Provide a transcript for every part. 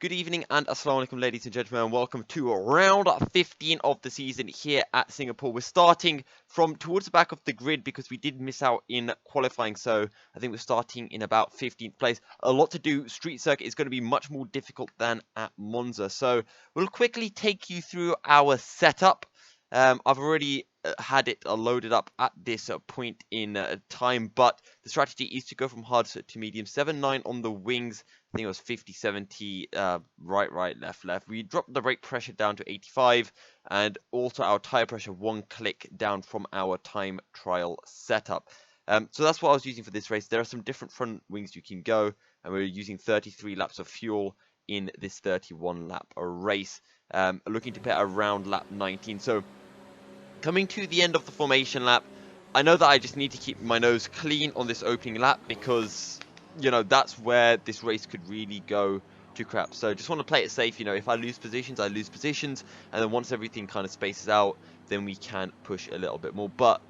Good evening and assalamu alaikum, ladies and gentlemen, and welcome to round 15 of the season here at Singapore. We're starting from towards the back of the grid because we did miss out in qualifying, so I think we're starting in about 15th place. A lot to do. Street circuit is going to be much more difficult than at Monza, so we'll quickly take you through our setup. I've already had it loaded up at this point in time, but the strategy is to go from hard to medium. 7-9 on the wings. I think it was 50-70, right, left. We dropped the brake pressure down to 85, and also our tire pressure one click down from our time trial setup. So that's what I was using for this race. There are some different front wings you can go, and we're using 33 laps of fuel in this 31 lap race. Looking to pit around lap 19. So coming to the end of the formation lap, I know that I just need to keep my nose clean on this opening lap because, you know, that's where this race could really go to crap. So just want to play it safe. You know, if I lose positions, I lose positions. And then once everything kind of spaces out, then we can push a little bit more. But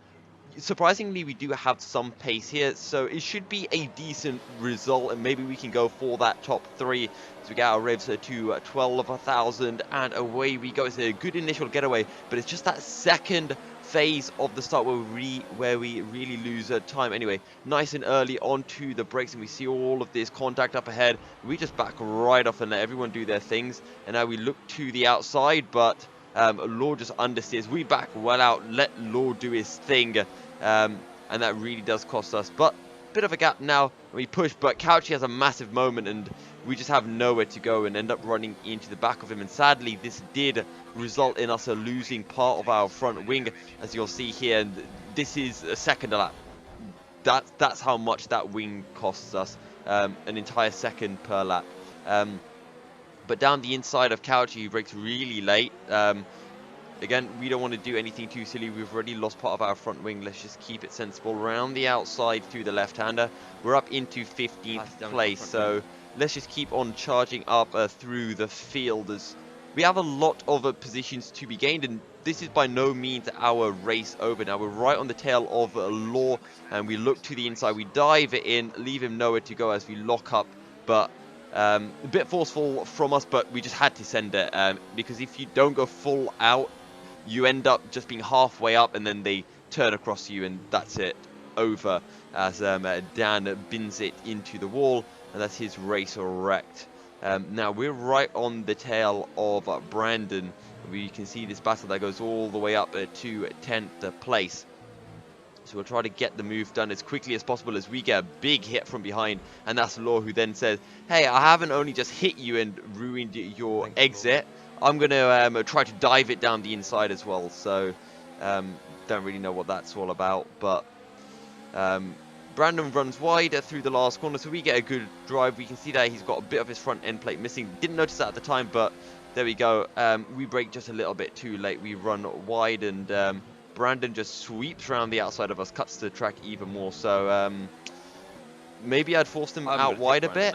surprisingly, we do have some pace here. So it should be a decent result. And maybe we can go for that top 3. So we get our revs to 12,000. And away we go. It's a good initial getaway. But it's just that second phase of the start where we really lose time. Anyway, nice and early onto the brakes, and we see all of this contact up ahead. We just back right off and let everyone do their things, and now we look to the outside, but Law just understeers. We back well out, let Law do his thing, and that really does cost us, but bit of a gap now. We push, but Couchy has a massive moment, and we just have nowhere to go and end up running into the back of him. And sadly, this did result in us losing part of our front wing, as you'll see here. And this is a second lap. That's how much that wing costs us, an entire second per lap. But down the inside of Couchy, he brakes really late. Again, we don't want to do anything too silly. We've already lost part of our front wing. Let's just keep it sensible. Round the outside through the left-hander. We're up into 15th place, so let's just keep on charging up through the field. As we have a lot of positions to be gained, and this is by no means our race over. Now, we're right on the tail of Law, and we look to the inside. We dive it in, leave him nowhere to go as we lock up, but a bit forceful from us, but we just had to send it, because if you don't go full out, you end up just being halfway up, and then they turn across you, and that's it, over, as Dan bins it into the wall, and that's his race wrecked. Now we're right on the tail of Brandon. We can see this battle that goes all the way up to 10th place. So we'll try to get the move done as quickly as possible as we get a big hit from behind, and that's Law, who then says, hey, I haven't only just hit you and ruined your exit, I'm going to try to dive it down the inside as well. So don't really know what that's all about, but Brandon runs wide through the last corner, so we get a good drive. We can see that he's got a bit of his front end plate missing. Didn't notice that at the time, but there we go. We brake just a little bit too late. We run wide, and Brandon just sweeps around the outside of us, cuts the track even more. So maybe I'd forced him out wide a bit.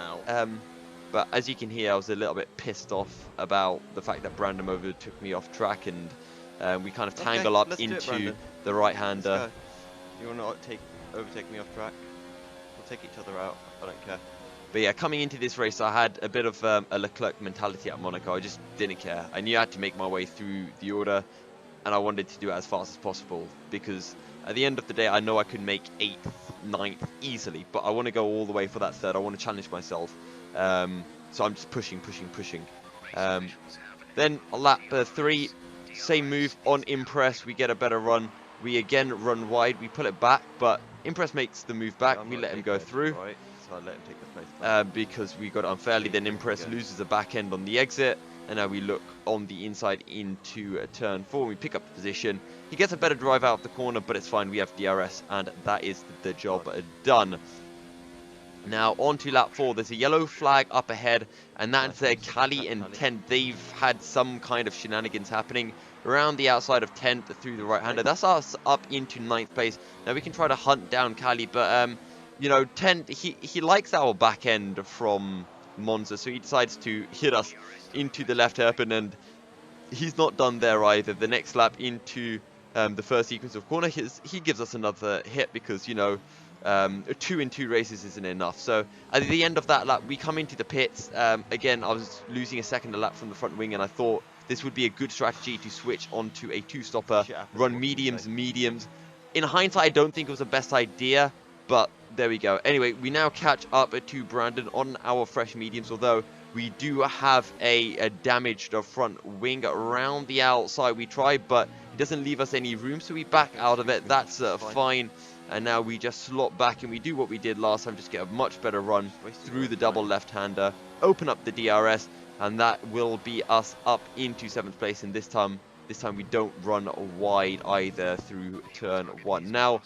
But as you can hear, I was a little bit pissed off about the fact that Brandon overtook me off track, and we kind of tangle up into the right-hander. You want to overtake me off track? We'll take each other out. I don't care. But yeah, coming into this race, I had a bit of a Leclerc mentality at Monaco. I just didn't care. I knew I had to make my way through the order, and I wanted to do it as fast as possible, because at the end of the day, I know I could make 8th, 9th easily, but I want to go all the way for that third. I want to challenge myself. So I'm just pushing. Then lap 3, same move on Impress. We get a better run. We again run wide. We pull it back, but Impress makes the move back. We let him go through. Right, so I let him take the place back. Because we got it unfairly. Then Impress loses the back end on the exit, and now we look on the inside into turn 4. We pick up the position. He gets a better drive out of the corner, but it's fine. We have DRS, and that is the job done. Now on to lap 4. There's a yellow flag up ahead, and that's Cali and 10th. They've had some kind of shenanigans happening around the outside of 10th through the right-hander. That's us up into 9th place. Now we can try to hunt down Cali, but you know, 10th, he likes our back end from Monza, so he decides to hit us into the left hairpin, and he's not done there either. The next lap into the first sequence of corner, he gives us another hit because, you know, 2 in 2 races isn't enough. So at the end of that lap, we come into the pits. Again, I was losing a second a lap from the front wing, and I thought this would be a good strategy to switch onto a 2-stopper, run mediums. In hindsight, I don't think it was the best idea, but there we go. Anyway, we now catch up to Brandon on our fresh mediums, although we do have a damaged front wing around the outside. We try, but it doesn't leave us any room, so we back out of it. That's fine. And now we just slot back and we do what we did last time, just get a much better run through the double left-hander, open up the DRS, and that will be us up into 7th place. And this time we don't run wide either through turn 1. Now,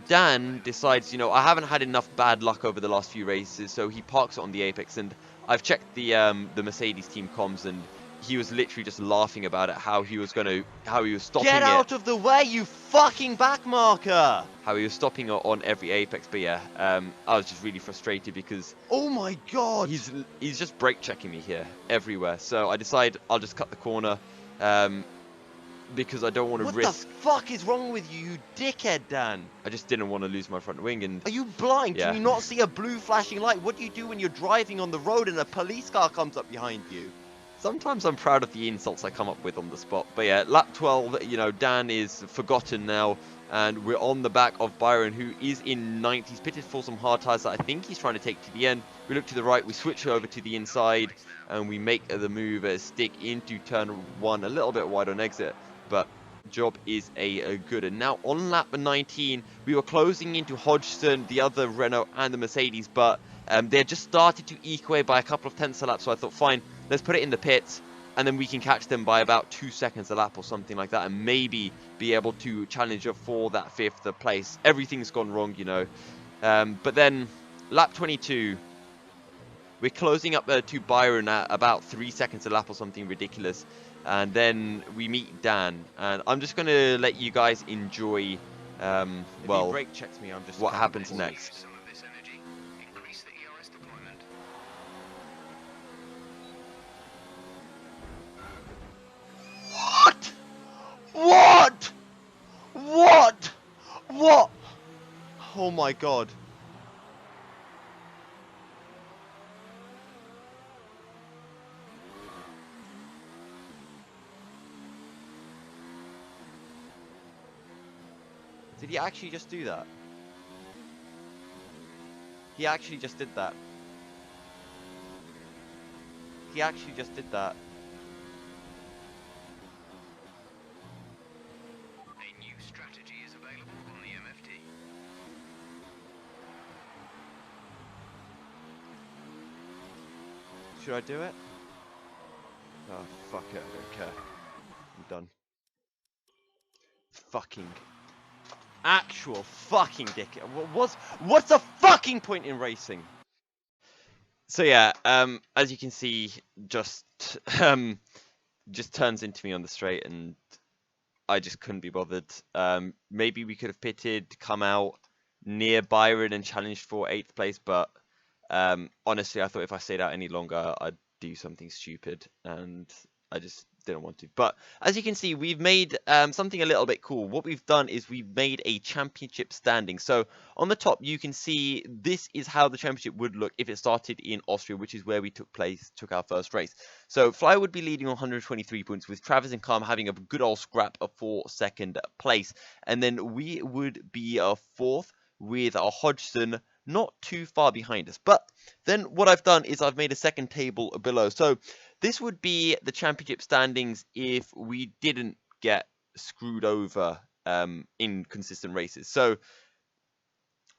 Dan decides, you know, I haven't had enough bad luck over the last few races, so he parks it on the apex, and I've checked the Mercedes team comms, and he was literally just laughing about it, how he was stopping it. Get out of the way, you fucking backmarker! How he was stopping it on every apex, but yeah, I was just really frustrated because oh my god, he's just brake checking me here everywhere. So I decide I'll just cut the corner, because I don't want to risk. What the fuck is wrong with you, you dickhead, Dan? I just didn't want to lose my front wing. And are you blind? Yeah. Can you not see a blue flashing light? What do you do when you're driving on the road and a police car comes up behind you? Sometimes I'm proud of the insults I come up with on the spot. But yeah, lap 12, you know, Dan is forgotten now. And we're on the back of Byron, who is in 9th. He's pitted for some hard tires that I think he's trying to take to the end. We look to the right, we switch over to the inside, and we make the move, stick into turn 1, a little bit wide on exit. But job is a good. And now on lap 19, we were closing into Hodgson, the other Renault, and the Mercedes. But they had just started to eke away by a couple of tenths a lap. So I thought, fine, let's put it in the pits, and then we can catch them by about 2 seconds a lap or something like that, and maybe be able to challenge her for that 5th place. Everything's gone wrong, you know. But then lap 22, we're closing up to Byron at about 3 seconds a lap or something ridiculous. And then we meet Dan, and I'm just going to let you guys enjoy, well, he brake checks me, I'm just what happens next. What? Oh my god. Did he actually just do that? He actually just did that. He actually just did that. A new strategy is available on the MFT. Should I do it? Oh, fuck it, I don't care. I'm done. Fucking... actual fucking dickhead. What's the fucking point in racing? So yeah, as you can see, just turns into me on the straight, and I just couldn't be bothered. Maybe we could have pitted, come out near Byron and challenged for 8th place, but honestly, I thought if I stayed out any longer, I'd do something stupid, and I just didn't want to. But as you can see, we've made something a little bit cool. What we've done is we've made a championship standing. So on the top, you can see this is how the championship would look if it started in Austria, which is where we took our first race. So Fly would be leading on 123 points, with Travis and Calm having a good old scrap for 2nd place. And then we would be 4th with a Hodgson not too far behind us. But then what I've done is I've made a second table below. So this would be the championship standings if we didn't get screwed over in consistent races. So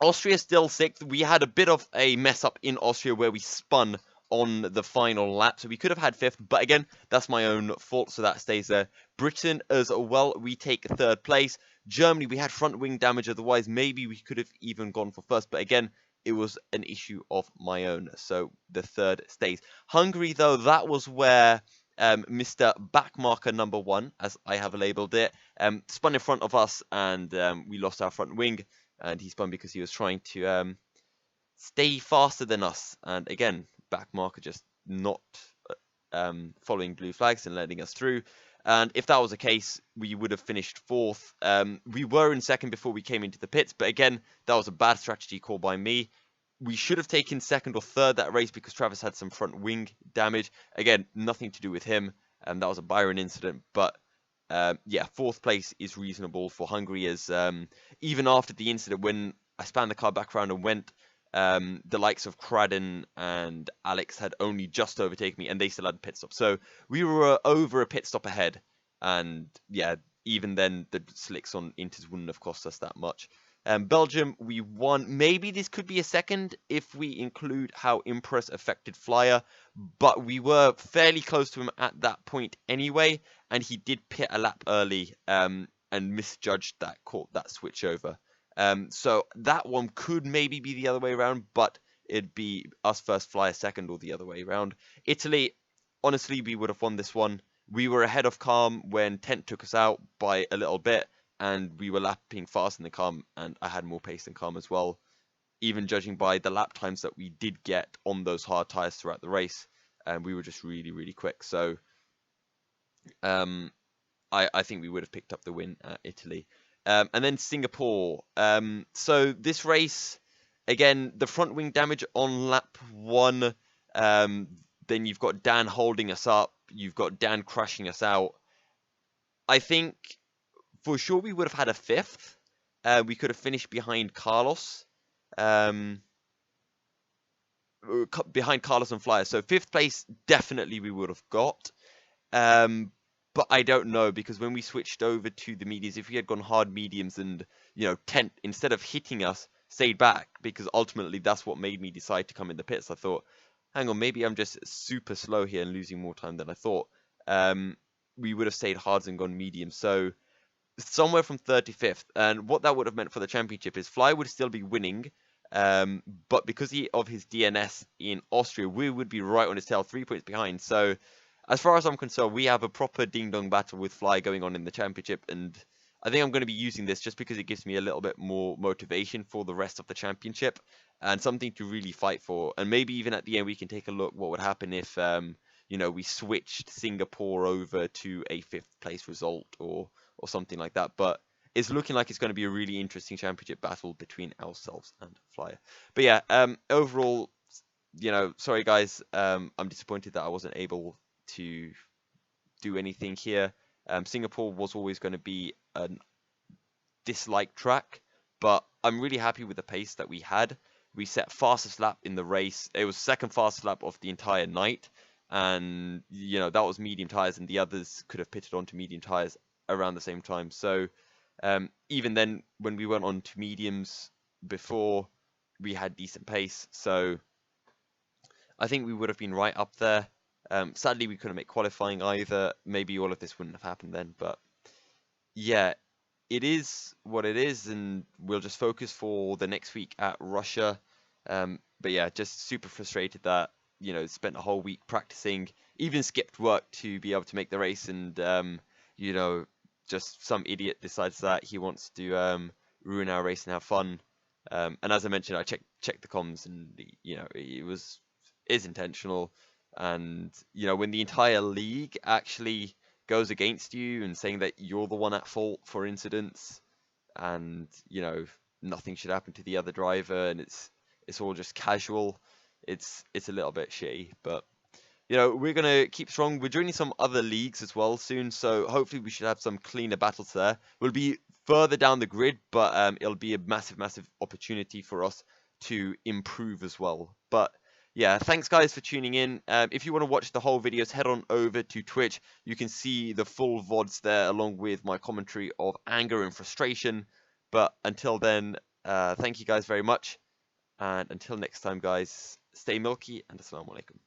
Austria still 6th. We had a bit of a mess up in Austria where we spun on the final lap, so we could have had 5th, but again, that's my own fault, so that stays there. Britain as well, we take 3rd place. Germany, we had front wing damage, otherwise maybe we could have even gone for 1st, but again, it was an issue of my own, so the 3rd stays. Hungary, though, that was where Mr. Backmarker number 1, as I have labelled it, spun in front of us, and we lost our front wing, and he spun because he was trying to stay faster than us, and again, Backmarker just not following blue flags and letting us through. And if that was the case, we would have finished 4th. We were in 2nd before we came into the pits, but again, that was a bad strategy call by me. We should have taken 2nd or 3rd that race because Travis had some front wing damage. Again, nothing to do with him. That was a Byron incident, but yeah, 4th place is reasonable for Hungary, as even after the incident, when I spanned the car back around and went, the likes of Cradden and Alex had only just overtaken me, and they still had a pit stop. So we were over a pit stop ahead, and yeah, even then the slicks on Inters wouldn't have cost us that much. Belgium, we won. Maybe this could be a 2nd if we include how Impress affected Flyer, but we were fairly close to him at that point anyway, and he did pit a lap early and misjudged that, caught that switch over. So that one could maybe be the other way around, but it'd be us first, Flyer second, or the other way around. Italy, honestly, we would have won this one. We were ahead of Calm when Tent took us out by a little bit, and we were lapping faster than Calm, and I had more pace than Calm as well, even judging by the lap times that we did get on those hard tyres throughout the race. And we were just really, really quick. So I think we would have picked up the win at Italy. And then Singapore. So this race, again, the front wing damage on lap 1. Then you've got Dan holding us up. You've got Dan crashing us out. I think for sure we would have had a 5th. We could have finished behind Carlos. Behind Carlos and Flyer. So 5th place, definitely we would have got. But I don't know, because when we switched over to the mediums, if we had gone hard mediums and, you know, Tent, instead of hitting us, stayed back, because ultimately that's what made me decide to come in the pits. I thought, hang on, maybe I'm just super slow here and losing more time than I thought. We would have stayed hards and gone medium. So somewhere from 35th. And what that would have meant for the championship is Fly would still be winning. But because of his DNS in Austria, we would be right on his tail, 3 points behind. So as far as I'm concerned, we have a proper ding-dong battle with Fly going on in the championship, and I think I'm going to be using this just because it gives me a little bit more motivation for the rest of the championship and something to really fight for. And maybe even at the end we can take a look what would happen if you know, we switched Singapore over to a 5th place result or something like that. But it's looking like it's going to be a really interesting championship battle between ourselves and Flyer. But yeah, overall, you know, sorry guys, I'm disappointed that I wasn't able to do anything here. Singapore was always going to be a disliked track, but I'm really happy with the pace that we had. We set fastest lap in the race. It was 2nd fastest lap of the entire night, and you know, that was medium tires, and the others could have pitted onto medium tires around the same time. So even then, when we went on to mediums before, we had decent pace. So I think we would have been right up there. Sadly, we couldn't make qualifying either. Maybe all of this wouldn't have happened then, but yeah, it is what it is, and we'll just focus for the next week at Russia. But yeah, just super frustrated that, you know, spent a whole week practicing, even skipped work to be able to make the race, and you know, just some idiot decides that he wants to ruin our race and have fun. And as I mentioned, I checked the comms, and you know, is intentional. And you know, when the entire league actually goes against you and saying that you're the one at fault for incidents, and you know, nothing should happen to the other driver, and it's all just casual, it's a little bit shitty. But you know, we're gonna keep strong. We're joining some other leagues as well soon, so hopefully we should have some cleaner battles there. We'll be further down the grid, but it'll be a massive opportunity for us to improve as well. But yeah, thanks guys for tuning in. If you want to watch the whole videos, head on over to Twitch. You can see the full VODs there, along with my commentary of anger and frustration. But until then, thank you guys very much. And until next time, guys, stay milky, and assalamu alaikum.